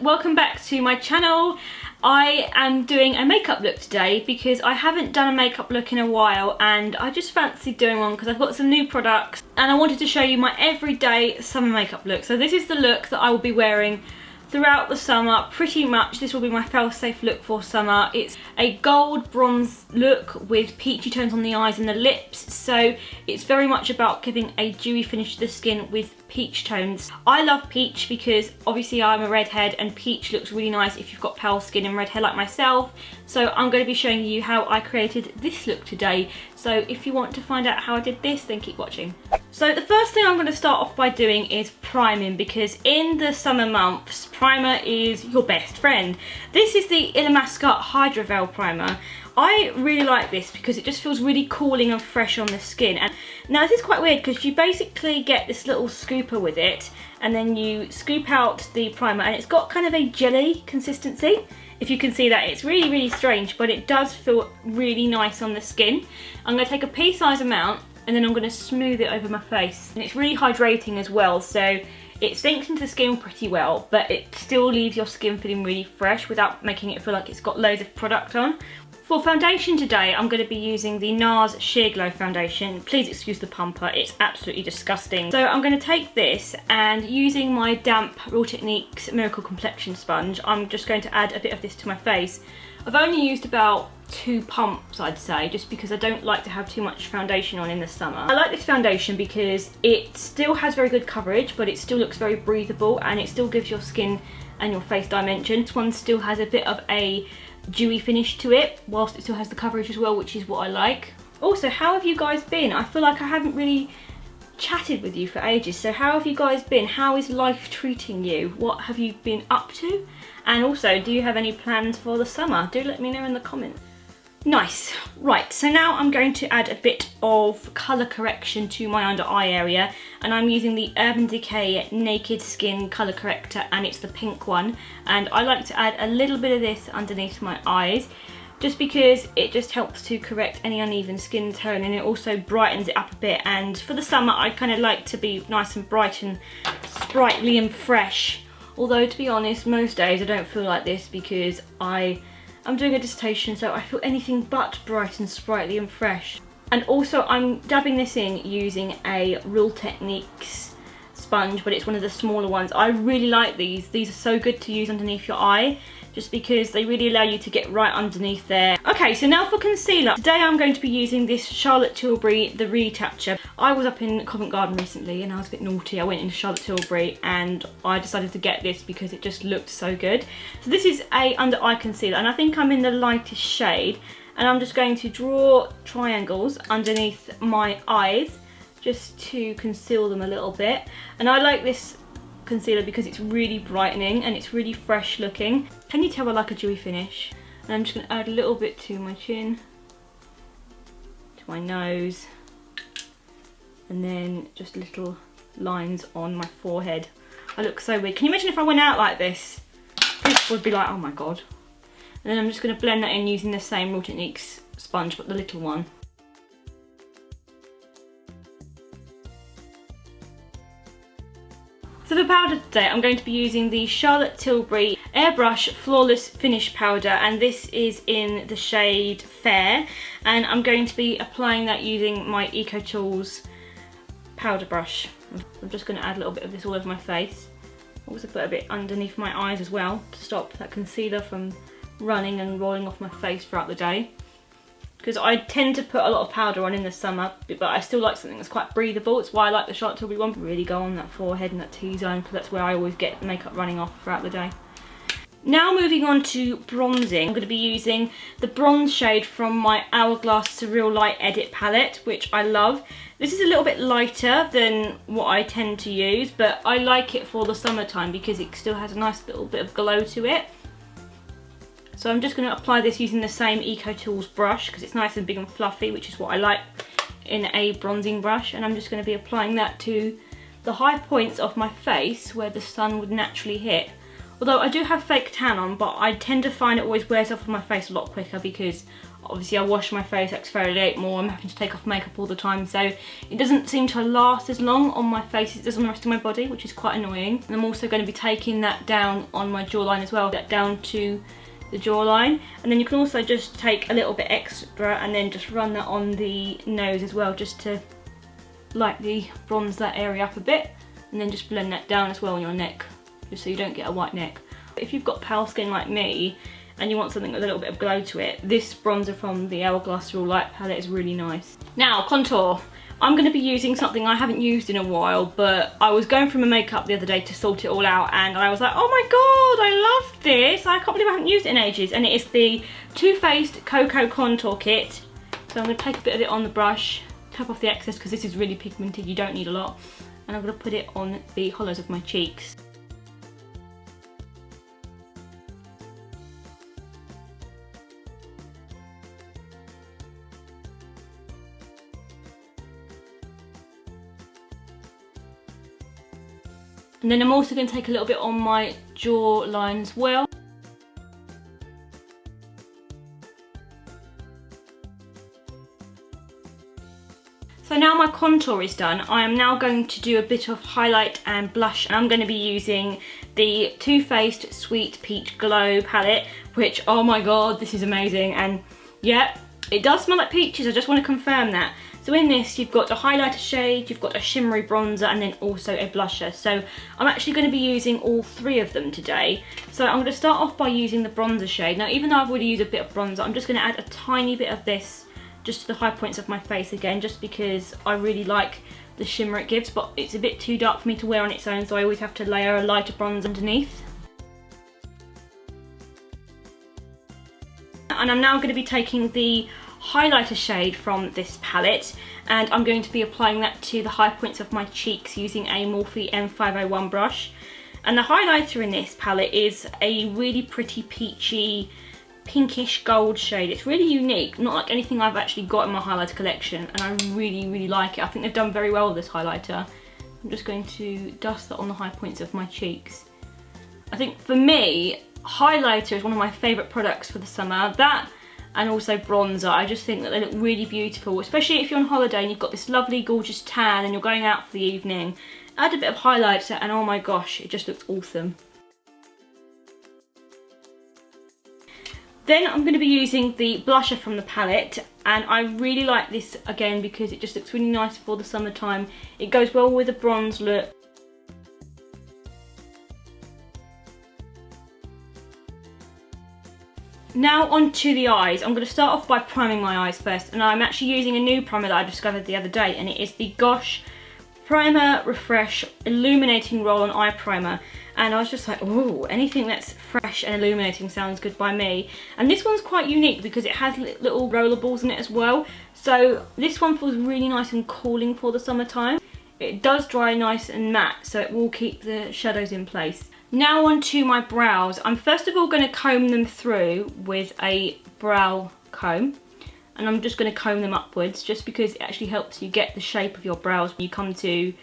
welcome back to my channel. I am doing a makeup look today because I haven't done a makeup look in a while and I just fancied doing one because I've got some new products and I wanted to show you my everyday summer makeup look. So this is the look that I will be wearing throughout the summer. Pretty much this will be my fail-safe look for summer. It's a gold bronze look with peachy tones on the eyes and the lips, so it's very much about giving a dewy finish to the skin with peach tones. I love peach because obviously I'm a redhead and peach looks really nice if you've got pale skin and red hair like myself. So I'm going to be showing you how I created this look today. So if you want to find out how I did this, then keep watching. So the first thing I'm going to start off by doing is priming, because in the summer months, primer is your best friend. This is the Illamasqua Hydra Veil Primer. I really like this because it just feels really cooling and fresh on the skin. And now this is quite weird because you basically get this little scooper with it and then you scoop out the primer and it's got kind of a jelly consistency. If you can see that, it's really strange, but it does feel really nice on the skin. I'm going to take a pea-sized amount and then I'm going to smooth it over my face. And it's really hydrating as well, so it sinks into the skin pretty well, but it still leaves your skin feeling really fresh without making it feel like it's got loads of product on. For foundation today, I'm going to be using the NARS Sheer Glow foundation. Please excuse the pumper, it's absolutely disgusting. So I'm going to take this and using my damp Real Techniques Miracle Complexion sponge, I'm just going to add a bit of this to my face. I've only used about 2 pumps, I'd say, just because I don't like to have too much foundation on in the summer. I like this foundation because it still has very good coverage, but it still looks very breathable and it still gives your skin and your face dimension. This one still has a bit of a dewy finish to it, whilst it still has the coverage as well, which is what I like. Also, how have you guys been? I feel like I haven't really chatted with you for ages, so how have you guys been? How is life treating you? What have you been up to? And also, do you have any plans for the summer? Do let me know in the comments. Nice. Right, so now I'm going to add a bit of colour correction to my under eye area, and I'm using the Urban Decay Naked Skin Colour Corrector, and it's the pink one. And I like to add a little bit of this underneath my eyes, just because it just helps to correct any uneven skin tone, and it also brightens it up a bit. And for the summer, I kind of like to be nice and bright and sprightly and fresh. Although, to be honest, most days I don't feel like this because I'm doing a dissertation, so I feel anything but bright and sprightly and fresh. And also I'm dabbing this in using a Real Techniques sponge, but it's one of the smaller ones. I really like these. These are so good to use underneath your eye, just because they really allow you to get right underneath there. Okay, so now for concealer. Today I'm going to be using this Charlotte Tilbury The Retoucher. I was up in Covent Garden recently and I was a bit naughty. I went into Charlotte Tilbury and I decided to get this because it just looked so good. So this is a under eye concealer and I think I'm in the lightest shade, and I'm just going to draw triangles underneath my eyes just to conceal them a little bit. And I like this concealer because it's really brightening and it's really fresh looking. Can you tell I like a dewy finish? And I'm just going to add a little bit to my chin, to my nose, and then just little lines on my forehead. I look so weird. Can you imagine if I went out like this? This would be like, oh my god. And then I'm just going to blend that in using the same Real Techniques sponge, but the little one. So for powder today, I'm going to be using the Charlotte Tilbury Airbrush Flawless Finish Powder, and this is in the shade Fair, and I'm going to be applying that using my EcoTools powder brush. I'm just going to add a little bit of this all over my face. Also put a bit underneath my eyes as well to stop that concealer from running and rolling off my face throughout the day. Because I tend to put a lot of powder on in the summer, but I still like something that's quite breathable. It's why I like the Charlotte Tilbury one. Really go on that forehead and that T-zone, because that's where I always get makeup running off throughout the day. Now moving on to bronzing, I'm going to be using the bronze shade from my Hourglass Surreal Light Edit palette, which I love. This is a little bit lighter than what I tend to use, but I like it for the summertime because it still has a nice little bit of glow to it. So I'm just going to apply this using the same EcoTools brush because it's nice and big and fluffy, which is what I like in a bronzing brush. And I'm just going to be applying that to the high points of my face where the sun would naturally hit. Although I do have fake tan on, but I tend to find it always wears off of my face a lot quicker because Obviously I wash my face, exfoliate more, I'm having to take off makeup all the time, so it doesn't seem to last as long on my face as it does on the rest of my body, which is quite annoying. And I'm also going to be taking that down on my jawline as well, that down to the jawline. And then you can also just take a little bit extra and then just run that on the nose as well, just to lightly bronze that area up a bit, and then just blend that down as well on your neck, just so you don't get a white neck. If you've got pale skin like me and you want something with a little bit of glow to it, this bronzer from the Hourglass Real Light palette is really nice. Now, contour. I'm going to be using something I haven't used in a while, but I was going through my makeup the other day to sort it all out, and I was like, oh my god, I love this. I can't believe I haven't used it in ages. And it is the Too Faced Cocoa Contour Kit. So I'm going to take a bit of it on the brush, tap off the excess because this is really pigmented, you don't need a lot. And I'm going to put it on the hollows of my cheeks. And then I'm also going to take a little bit on my jawline as well. So now my contour is done, I am now going to do a bit of highlight and blush. And I'm going to be using the Too Faced Sweet Peach Glow palette, which, oh my god, this is amazing. And yeah, it does smell like peaches, I just want to confirm that. So in this, you've got a highlighter shade, you've got a shimmery bronzer, and then also a blusher. So I'm actually going to be using all three of them today. So I'm going to start off by using the bronzer shade. Now, even though I've already used a bit of bronzer, I'm just going to add a tiny bit of this just to the high points of my face again, just because I really like the shimmer it gives, but it's a bit too dark for me to wear on its own, so I always have to layer a lighter bronzer underneath. And I'm now going to be taking the highlighter shade from this palette, and I'm going to be applying that to the high points of my cheeks using a Morphe M501 brush. And the highlighter in this palette is a really pretty peachy pinkish gold shade. It's really unique, not like anything I've actually got in my highlighter collection, and I really like it. I think they've done very well with this highlighter. I'm just going to dust that on the high points of my cheeks. I think for me, highlighter is one of my favourite products for the summer. That and also bronzer, I just think that they look really beautiful, especially if you're on holiday and you've got this lovely gorgeous tan and you're going out for the evening. Add a bit of highlighter and oh my gosh, it just looks awesome. Then I'm going to be using the blusher from the palette, and I really like this again because it just looks really nice for the summertime. It goes well with a bronze look. Now onto the eyes. I'm going to start off by priming my eyes first, and I'm actually using a new primer that I discovered the other day, and it is the Gosh Primer Refresh Illuminating Roll-On Eye Primer. And I was just like, oh, anything that's fresh and illuminating sounds good by me. And this one's quite unique because it has little roller balls in it as well. So this one feels really nice and cooling for the summertime. It does dry nice and matte, so it will keep the shadows in place. Now onto my brows. I'm first of all going to comb them through with a brow comb. And I'm just going to comb them upwards just because it actually helps you get the shape of your brows when you come to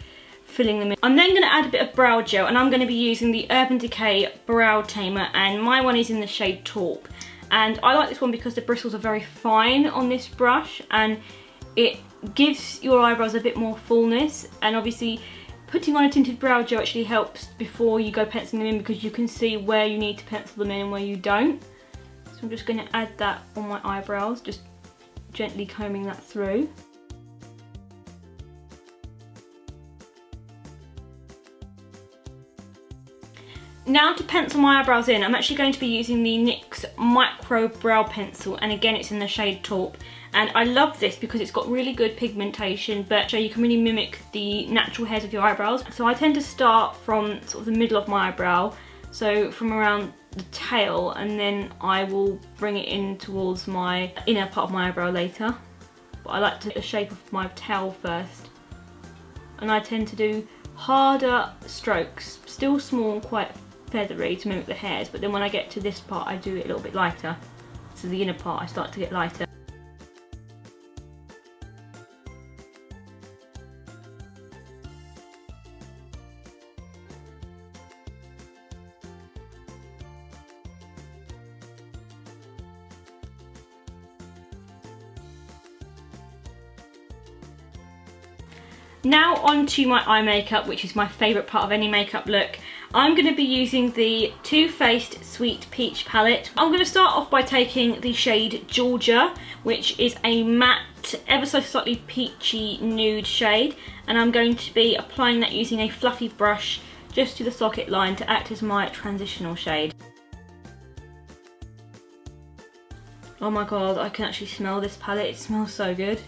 filling them in. I'm then going to add a bit of brow gel, and I'm going to be using the Urban Decay Brow Tamer, and my one is in the shade Taupe. And I like this one because the bristles are very fine on this brush, and it gives your eyebrows a bit more fullness. And obviously putting on a tinted brow gel actually helps before you go penciling them in, because you can see where you need to pencil them in and where you don't. So I'm just going to add that on my eyebrows, just gently combing that through. Now to pencil my eyebrows in, I'm actually going to be using the NYX Micro Brow Pencil, and again it's in the shade Taupe. And I love this because it's got really good pigmentation, but so you can really mimic the natural hairs of your eyebrows. So I tend to start from sort of the middle of my eyebrow, so from around the tail, and then I will bring it in towards my inner part of my eyebrow later. But I like to get the shape of my tail first. And I tend to do harder strokes, still small, quite feathery to mimic the hairs, but then when I get to this part I do it a little bit lighter. So the inner part I start to get lighter. Now on to my eye makeup, which is my favourite part of any makeup look. I'm going to be using the Too Faced Sweet Peach palette. I'm going to start off by taking the shade Georgia, which is a matte, ever so slightly peachy nude shade, and I'm going to be applying that using a fluffy brush just to the socket line to act as my transitional shade. Oh my god, I can actually smell this palette, it smells so good.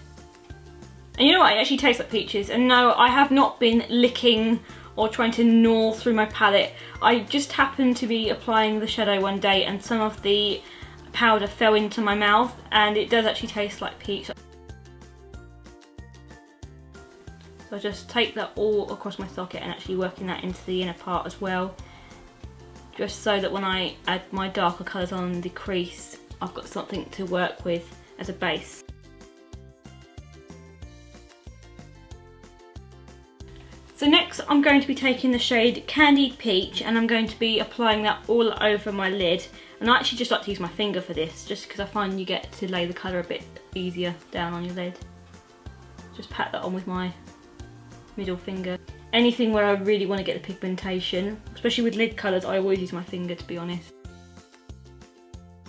And you know what, it actually tastes like peaches. And no, I have not been licking or trying to gnaw through my palette. I just happened to be applying the shadow one day and some of the powder fell into my mouth, and it does actually taste like peach. So I just take that all across my socket and actually working that into the inner part as well, just so that when I add my darker colours on the crease, I've got something to work with as a base. So next I'm going to be taking the shade Candied Peach, and I'm going to be applying that all over my lid. And I actually just like to use my finger for this, just because I find you get to lay the colour a bit easier down on your lid. Just pat that on with my middle finger. Anything where I really want to get the pigmentation, especially with lid colours, I always use my finger, to be honest.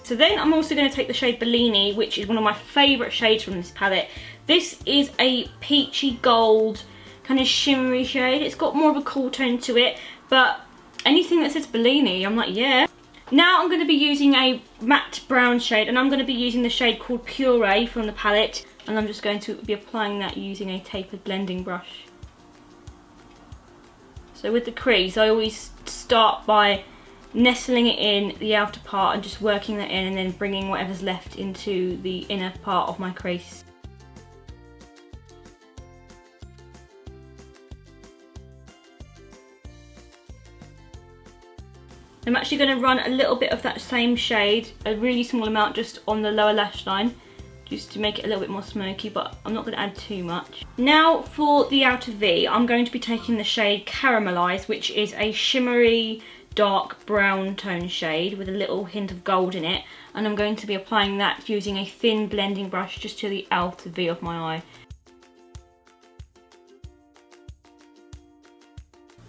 So then I'm also going to take the shade Bellini, which is one of my favourite shades from this palette. This is a peachy gold kind of shimmery shade. It's got more of a cool tone to it, but anything that says Bellini, I'm like, yeah. Now I'm going to be using a matte brown shade, and I'm going to be using the shade called Puree from the palette, and I'm just going to be applying that using a tapered blending brush. So with the crease, I always start by nestling it in the outer part and just working that in, and then bringing whatever's left into the inner part of my crease. I'm actually going to run a little bit of that same shade, a really small amount just on the lower lash line, just to make it a little bit more smoky, but I'm not going to add too much. Now for the outer V, I'm going to be taking the shade Caramelize, which is a shimmery dark brown tone shade with a little hint of gold in it, and I'm going to be applying that using a thin blending brush just to the outer V of my eye.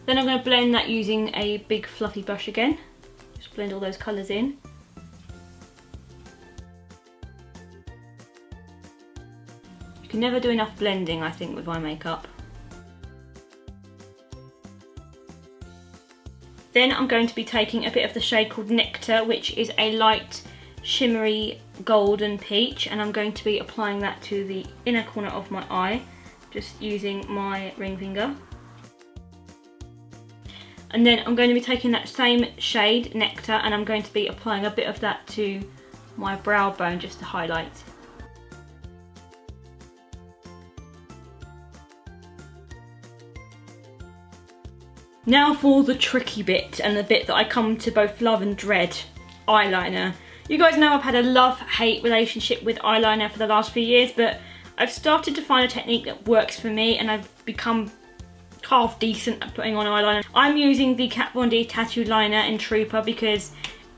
Then I'm going to blend that using a big fluffy brush again. Just blend all those colours in. You can never do enough blending, I think, with eye makeup. Then I'm going to be taking a bit of the shade called Nectar, which is a light shimmery golden peach, and I'm going to be applying that to the inner corner of my eye, just using my ring finger. And then I'm going to be taking that same shade, Nectar, and I'm going to be applying a bit of that to my brow bone just to highlight. Now for the tricky bit, and the bit that I come to both love and dread, eyeliner. You guys know I've had a love-hate relationship with eyeliner for the last few years, but I've started to find a technique that works for me, and I've become half decent at putting on eyeliner. I'm using the Kat Von D Tattoo Liner in Trooper because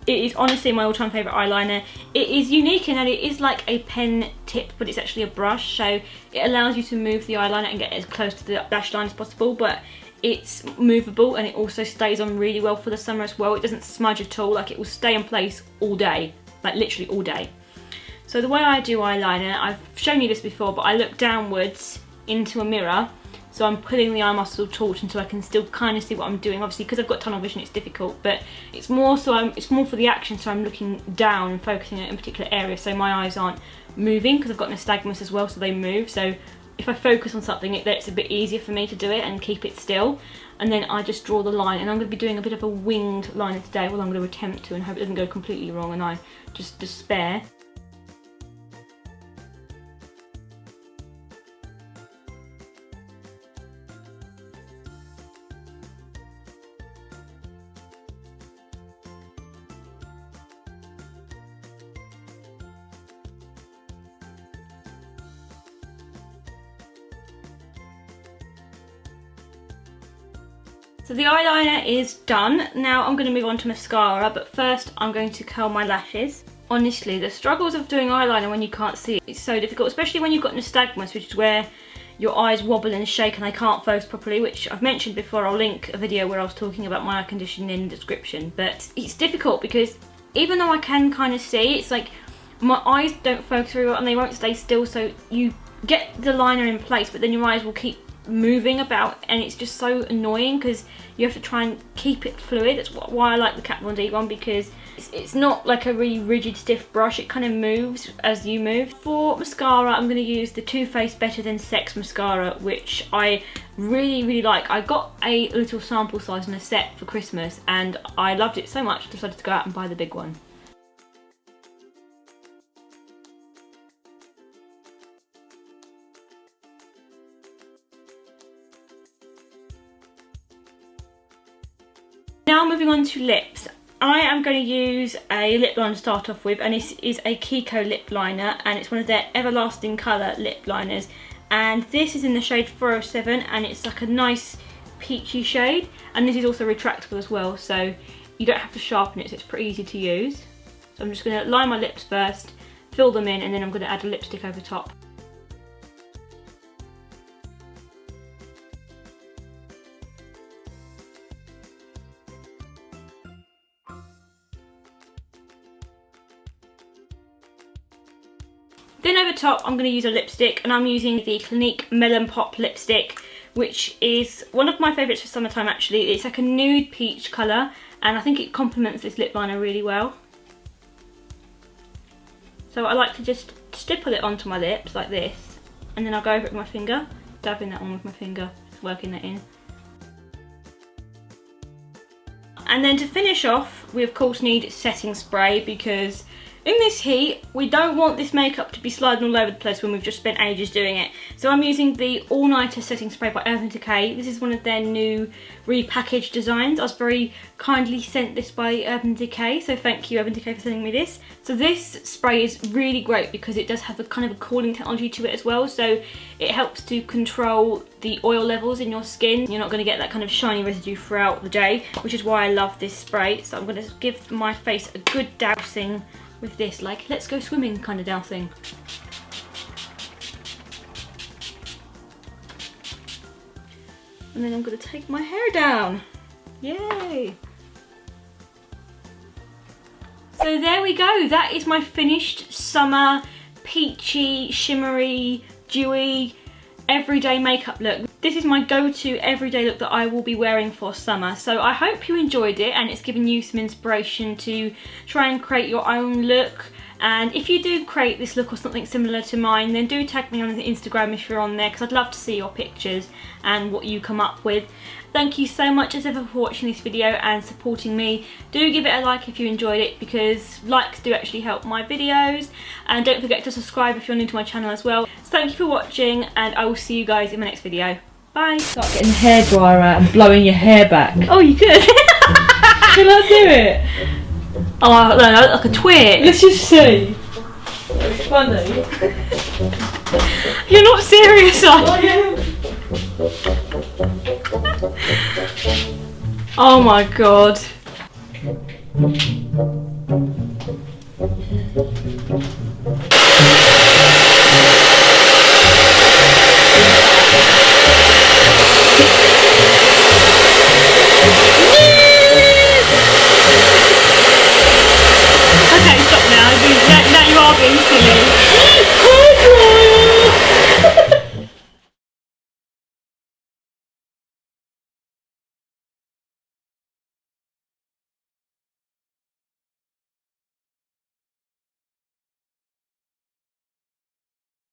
it is honestly my all-time favourite eyeliner. It is unique in that it is like a pen tip, but it's actually a brush, so it allows you to move the eyeliner and get as close to the lash line as possible, but it's movable, and it also stays on really well for the summer as well. It doesn't smudge at all, like it will stay in place all day, like literally all day. So the way I do eyeliner, I've shown you this before, but I look downwards into a mirror. So I'm putting the eye muscle torch until I can still kind of see what I'm doing. Obviously, because I've got tunnel vision, it's difficult, but it's more for the action. So I'm looking down and focusing in a particular area, so my eyes aren't moving, because I've got nystagmus as well, so they move. So if I focus on something, it's a bit easier for me to do it and keep it still. And then I just draw the line, and I'm going to be doing a bit of a winged liner today. Well, I'm going to attempt to, and hope it doesn't go completely wrong and I just despair. So the eyeliner is done. Now I'm going to move on to mascara, but first I'm going to curl my lashes. Honestly, the struggles of doing eyeliner when you can't see it is so difficult, especially when you've got nystagmus, which is where your eyes wobble and shake and they can't focus properly, which I've mentioned before. I'll link a video where I was talking about my eye condition in the description. But it's difficult because even though I can kind of see, it's like my eyes don't focus very well and they won't stay still, so you get the liner in place but then your eyes will keep moving about and it's just so annoying because you have to try and keep it fluid. That's why I like the Kat Von D one, because it's not like a really rigid stiff brush, it kind of moves as you move. For mascara, I'm going to use the Too Faced Better Than Sex mascara, which I really like. I got a little sample size in a set for Christmas and I loved it so much I decided to go out and buy the big one. Now moving on to lips. I am going to use a lip liner to start off with, and this is a Kiko lip liner and it's one of their Everlasting Colour lip liners, and this is in the shade 407 and it's like a nice peachy shade, and this is also retractable as well, so you don't have to sharpen it, so it's pretty easy to use. So I'm just going to line my lips first, fill them in, and then I'm going to add a lipstick over top. Then over top I'm going to use a lipstick, and I'm using the Clinique Melon Pop lipstick, which is one of my favourites for summertime actually. It's like a nude peach colour and I think it complements this lip liner really well. So I like to just stipple it onto my lips like this, and then I'll go over it with my finger, dabbing that on with my finger, working that in. And then to finish off, we of course need setting spray, because in this heat, we don't want this makeup to be sliding all over the place when we've just spent ages doing it. So I'm using the All Nighter Setting Spray by Urban Decay. This is one of their new repackaged designs. I was very kindly sent this by Urban Decay, so thank you Urban Decay for sending me this. So this spray is really great because it does have a kind of a cooling technology to it as well, so it helps to control the oil levels in your skin. You're not going to get that kind of shiny residue throughout the day, which is why I love this spray. So I'm going to give my face a good dousing with this, like let's go swimming kind of dousing. And then I'm going to take my hair down. Yay! So there we go, that is my finished summer peachy, shimmery, dewy, everyday makeup look. This is my go-to everyday look that I will be wearing for summer. So I hope you enjoyed it and it's given you some inspiration to try and create your own look. And if you do create this look or something similar to mine, then do tag me on Instagram if you're on there, because I'd love to see your pictures and what you come up with. Thank you so much as ever for watching this video and supporting me. Do give it a like if you enjoyed it, because likes do actually help my videos. And don't forget to subscribe if you're new to my channel as well. So thank you for watching, and I will see you guys in my next video. Bye. Start getting the hairdryer out and blowing your hair back. Oh, you could. Can I do it? Oh, I don't know, like a twit. Let's just see. It's funny. You're not serious, are I you? am. Oh my god.